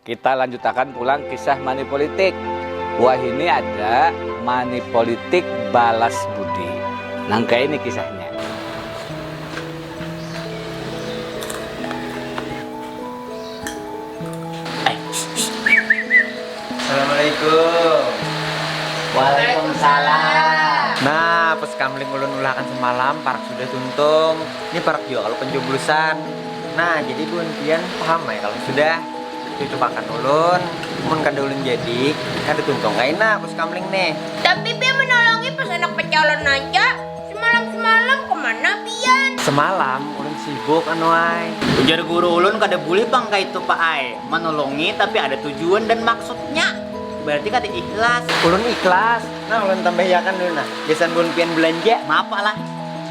kita lanjutkan pulang kisah money politik. Wah, ini ada money politik balas budi. Nangka ini kisahnya. Assalamualaikum. Waalaikumsalam. Nah, pas kamling ulun ulakan semalam parak sudah tuntung. Ini parak juga kalau penjoblosan. Nah, jadi bun pian paham ya kalau sudah cucu pakan ulun, mun kada ulun jadi kada tuntung gak enak pas kamling nih. Tapi Pian menolongi pas anak pecalan aja. Semalam kemana Pian? Semalam ulun sibuk anu ay. Ujar guru ulun kada boleh bang kayak itu Pak Ai. Menolongi tapi ada tujuan dan maksudnya. Berarti kada ikhlas. Ulun ikhlas. Nah, ulun tambah ya kan dulu nah. Biasan bun pian belanja. Maaf lah.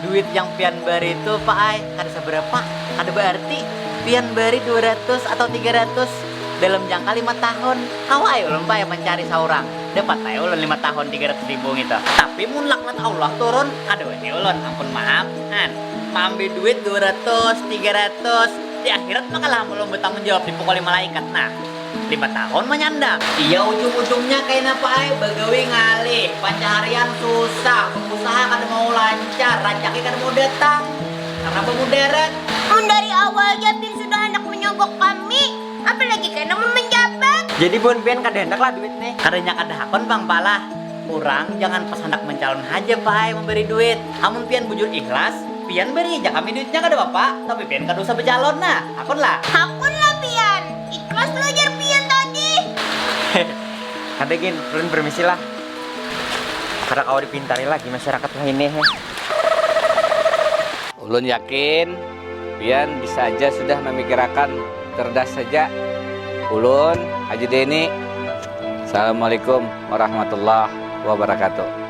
Duit yang pian bari itu Pak Ai kada seberapa. Kada berarti pian bari 200 atau 300 dalam jangka 5 tahun. Awai ulun Pak yang mencari seorang. Dapat aja ulun 5 tahun 300 ribu gitu. Tapi mun laknat Allah turun, aduh ini ulun ampun maaf. Ambil duit 200, 300 di akhirat makalah ulun bertanggung jawab dipukuli malaikat. Nah, 5 tahun menyandang. Iya ujung-ujungnya kayak apa ay begawi ngalih, pencaharian susah, pengusaha kada mau lancar, rajaki kada mau datang. Karena pemuderet. Dari awal aja Pian sudah hendak menyogok kami. Apalagi karena mau menjabat. Jadi bun pian kada hendak lah duit nih. Kadanya kada hakon bang palah. Kurang jangan pas hendak mencalon aja Pak Ai memberi duit. Amun pian bujur ikhlas, pian beri aja kami duitnya kada bapak. Tapi pian kada usah bercalon nah, hakon lah. Hakun lah Pian. Ikhlas belajar Pian tadi. Kada gin, ulun permisi lah. Kada kau dipintari lagi masyarakat lainnya. Ulun yakin Pian bisa aja sudah memikirkan cerdas saja. Ulun Haji Deni. Assalamualaikum warahmatullahi wabarakatuh.